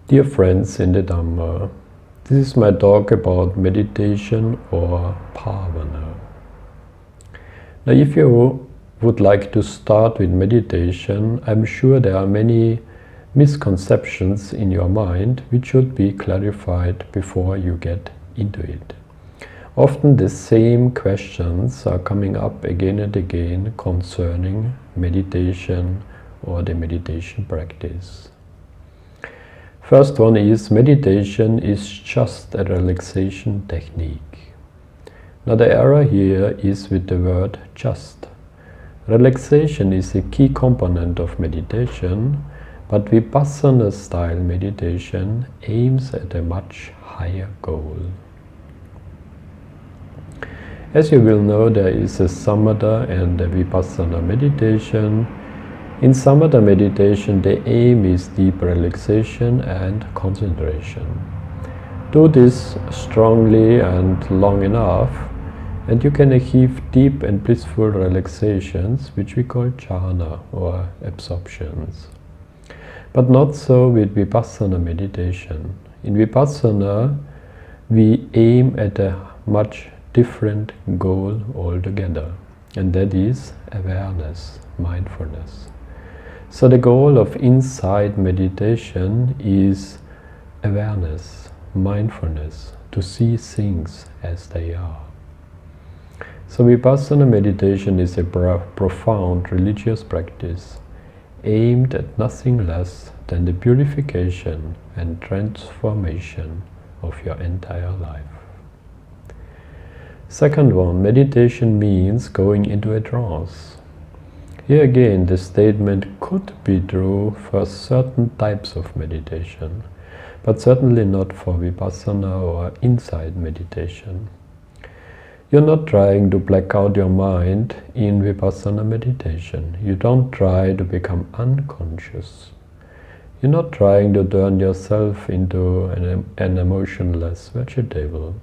Dear friends in the Dhamma, this is my talk about meditation or Bhavana. Now, if you would like to start with meditation, I'm sure there are many misconceptions in your mind which should be clarified before you get into it. Often the same questions are coming up again and again concerning meditation or the meditation practice. First one is, meditation is just a relaxation technique. Now the error here is with the word just. Relaxation is a key component of meditation, but Vipassana style meditation aims at a much higher goal. As you will know, there is a Samatha and a Vipassana meditation. In Samatha meditation, the aim is deep relaxation and concentration. Do this strongly and long enough, and you can achieve deep and blissful relaxations, which we call jhana or absorptions. But not so with Vipassana meditation. In Vipassana, we aim at a much different goal altogether, and that is awareness, mindfulness. So the goal of insight meditation is awareness, mindfulness, to see things as they are. So Vipassana meditation is a profound religious practice aimed at nothing less than the purification and transformation of your entire life. Second one, meditation means going into a trance. Here again, the statement could be true for certain types of meditation, but certainly not for Vipassana or insight meditation. You're not trying to black out your mind in Vipassana meditation. You don't try to become unconscious. You're not trying to turn yourself into an emotionless vegetable.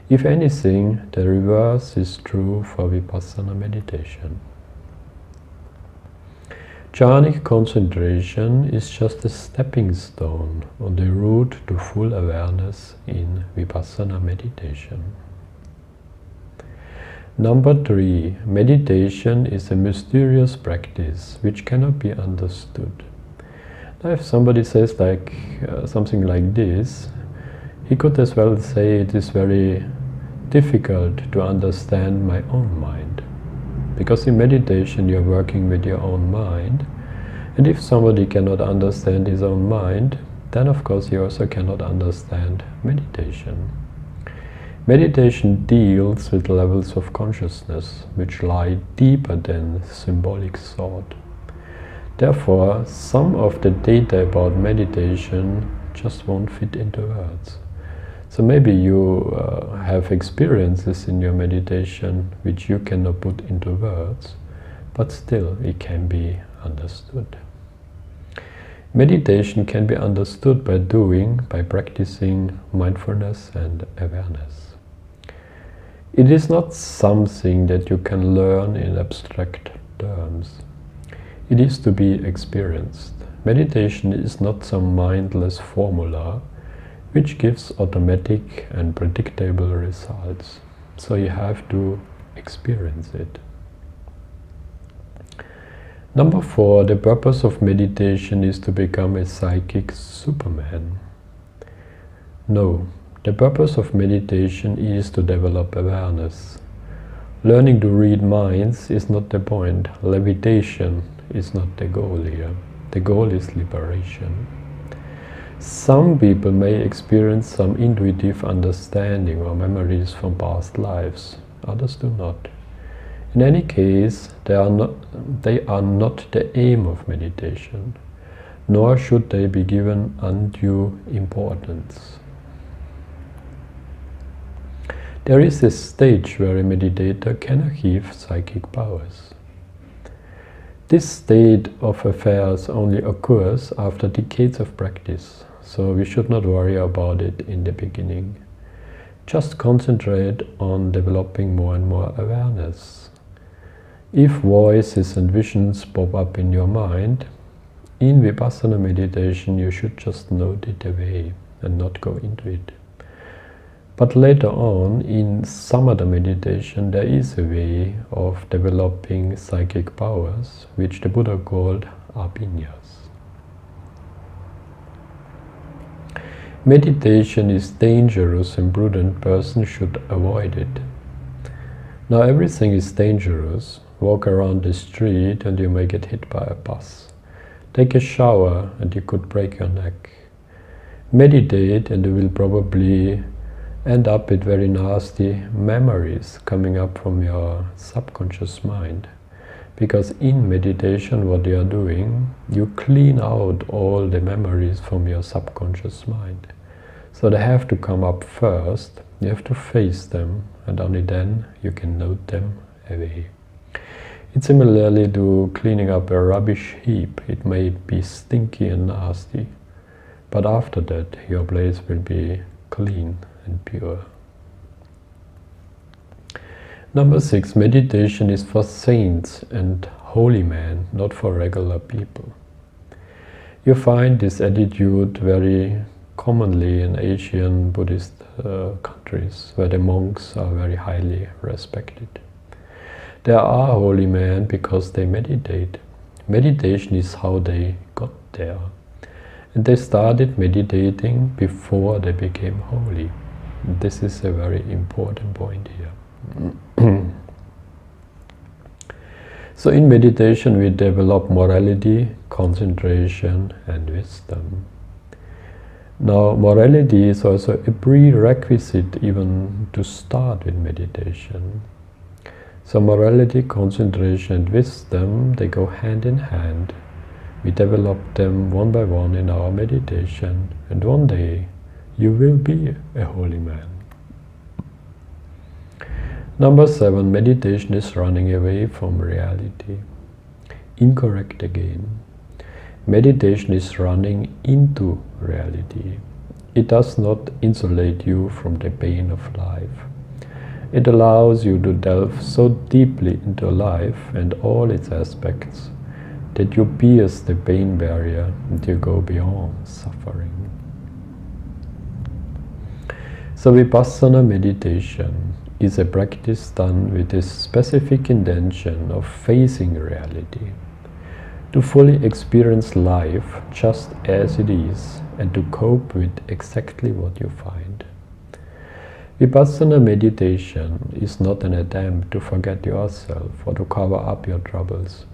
If anything, the reverse is true for Vipassana meditation. Jhanic concentration is just a stepping stone on the route to full awareness in Vipassana meditation. Number 3, meditation is a mysterious practice which cannot be understood. Now if somebody says something like this, he could as well say it is very difficult to understand my own mind. Because in meditation you're working with your own mind, and if somebody cannot understand his own mind, then of course he also cannot understand meditation. Meditation deals with levels of consciousness which lie deeper than symbolic thought. Therefore, some of the data about meditation just won't fit into words. So maybe you have experiences in your meditation which you cannot put into words, but still it can be understood. Meditation can be understood by practicing mindfulness and awareness. It is not something that you can learn in abstract terms. It is to be experienced. Meditation is not some mindless formula which gives automatic and predictable results. So you have to experience it. Number 4, the purpose of meditation is to become a psychic Superman. No, the purpose of meditation is to develop awareness. Learning to read minds is not the point. Levitation is not the goal here. The goal is liberation. Some people may experience some intuitive understanding or memories from past lives, others do not. In any case, they are not the aim of meditation, nor should they be given undue importance. There is a stage where a meditator can achieve psychic powers. This state of affairs only occurs after decades of practice. So we should not worry about it in the beginning. Just concentrate on developing more and more awareness. If voices and visions pop up in your mind, in Vipassana meditation you should just note it away and not go into it. But later on, in Samatha meditation, there is a way of developing psychic powers, which the Buddha called abhinyas. Meditation is dangerous and prudent person should avoid it. Now everything is dangerous. Walk around the street and you may get hit by a bus. Take a shower and you could break your neck. Meditate and you will probably end up with very nasty memories coming up from your subconscious mind. Because in meditation what you are doing, you clean out all the memories from your subconscious mind. So they have to come up first, you have to face them, and only then you can note them away. It's similarly to cleaning up a rubbish heap. It may be stinky and nasty, but after that your place will be clean and pure. Number 6, meditation is for saints and holy men, not for regular people. You find this attitude very commonly in Asian Buddhist countries, where the monks are very highly respected. There are holy men because they meditate. Meditation is how they got there. And they started meditating before they became holy. This is a very important point here. So in meditation we develop morality, concentration and wisdom. Now morality is also a prerequisite even to start with meditation. So morality, concentration and wisdom, they go hand in hand. We develop them one by one in our meditation, and one day you will be a holy man. Number 7, meditation is running away from reality. Incorrect again. Meditation is running into reality. It does not insulate you from the pain of life. It allows you to delve so deeply into life and all its aspects that you pierce the pain barrier and you go beyond suffering. So Vipassana meditation is a practice done with a specific intention of facing reality, to fully experience life just as it is and to cope with exactly what you find. Vipassana meditation is not an attempt to forget yourself or to cover up your troubles.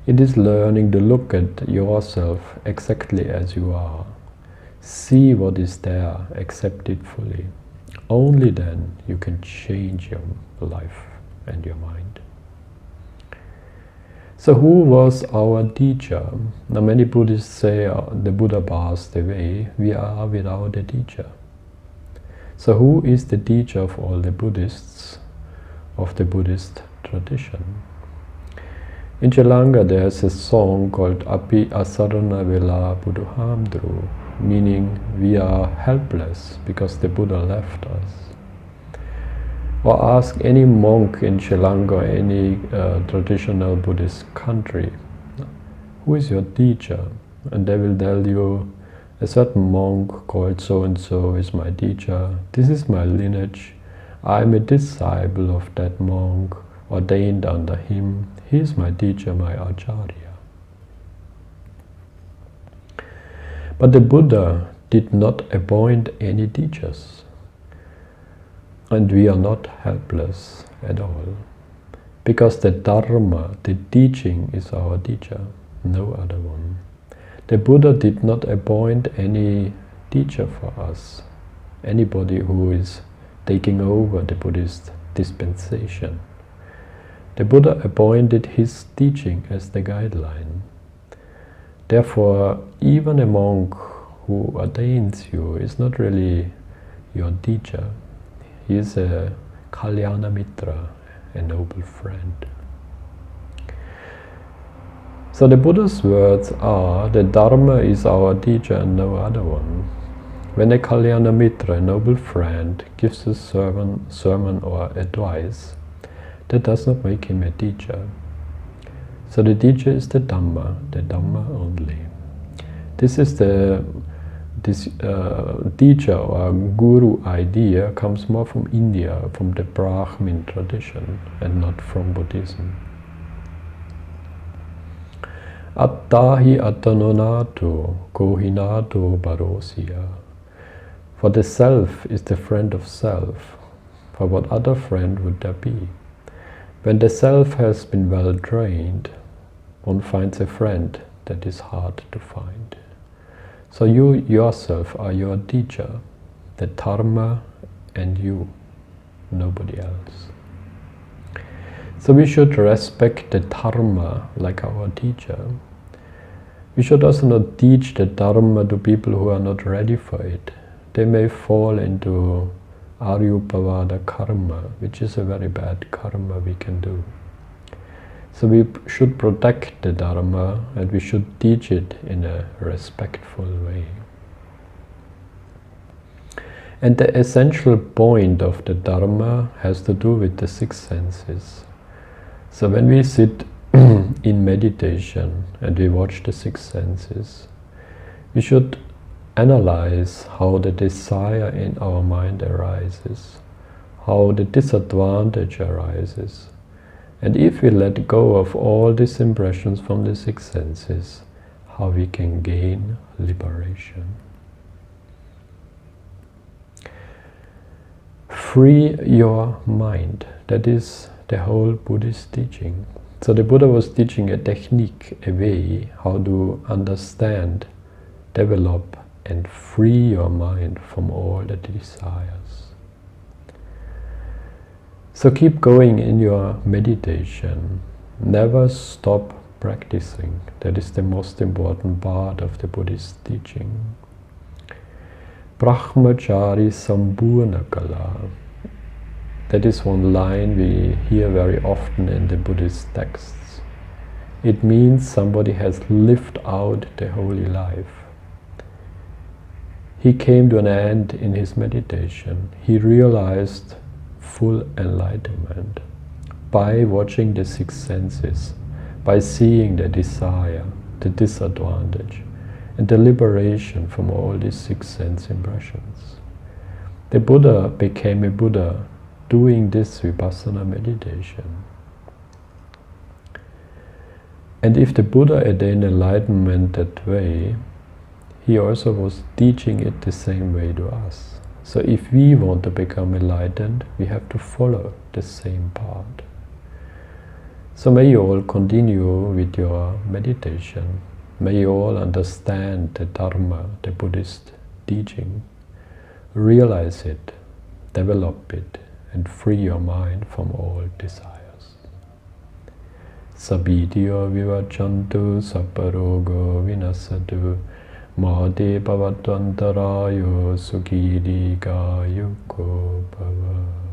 It is learning to look at yourself exactly as you are. See what is there, accept it fully. Only then you can change your life and your mind. So who was our teacher? Now many Buddhists say the Buddha passed away. We are without a teacher. So who is the teacher of all the Buddhists of the Buddhist tradition? In Sri Lanka there's a song called Api Asarana Vela Buddhahamdru, meaning we are helpless because the Buddha left us. Or ask any monk in Sri Lanka or any traditional Buddhist country, who is your teacher? And they will tell you, a certain monk called so-and-so is my teacher, this is my lineage, I am a disciple of that monk, ordained under him, he is my teacher, my acharya. But the Buddha did not appoint any teachers. And we are not helpless at all. Because the Dharma, the teaching, is our teacher, no other one. The Buddha did not appoint any teacher for us, anybody who is taking over the Buddhist dispensation. The Buddha appointed his teaching as the guideline. Therefore, even a monk who ordains you is not really your teacher. He is a Kalyana Mitra, a noble friend. So the Buddha's words are, the Dharma is our teacher and no other one. When a Kalyana Mitra, a noble friend, gives a sermon or advice, that does not make him a teacher. So the teacher is the Dhamma only. This is this teacher or guru idea comes more from India, from the Brahmin tradition, and not from Buddhism. Attahi attanonato kohinato barosya. For the self is the friend of self. For what other friend would there be? When the self has been well trained, one finds a friend that is hard to find. So you yourself are your teacher, the dharma and you, nobody else. So we should respect the dharma like our teacher. We should also not teach the dharma to people who are not ready for it. They may fall into Aryupavada karma, which is a very bad karma we can do. So we should protect the Dharma and we should teach it in a respectful way. And the essential point of the Dharma has to do with the six senses. So when we sit in meditation and we watch the six senses, we should analyze how the desire in our mind arises, how the disadvantage arises. And if we let go of all these impressions from the six senses, how we can gain liberation. Free your mind. That is the whole Buddhist teaching. So the Buddha was teaching a technique, a way how to understand, develop and free your mind from all the desires. So keep going in your meditation. Never stop practicing. That is the most important part of the Buddhist teaching. Brahmachari Sambhurna Kala. That is one line we hear very often in the Buddhist texts. It means somebody has lived out the holy life. He came to an end in his meditation. He realized full enlightenment by watching the six senses, by seeing the desire, the disadvantage, and the liberation from all these six sense impressions. The Buddha became a Buddha doing this vipassana meditation. And if the Buddha attained enlightenment that way, he also was teaching it the same way to us. So if we want to become enlightened, we have to follow the same path. So may you all continue with your meditation. May you all understand the Dharma, the Buddhist teaching. Realize it, develop it, and free your mind from all desires. Sabidyo vivachantu saparogo vinasadu Mahade bhavatantarayo sukhi dikayuko bhava.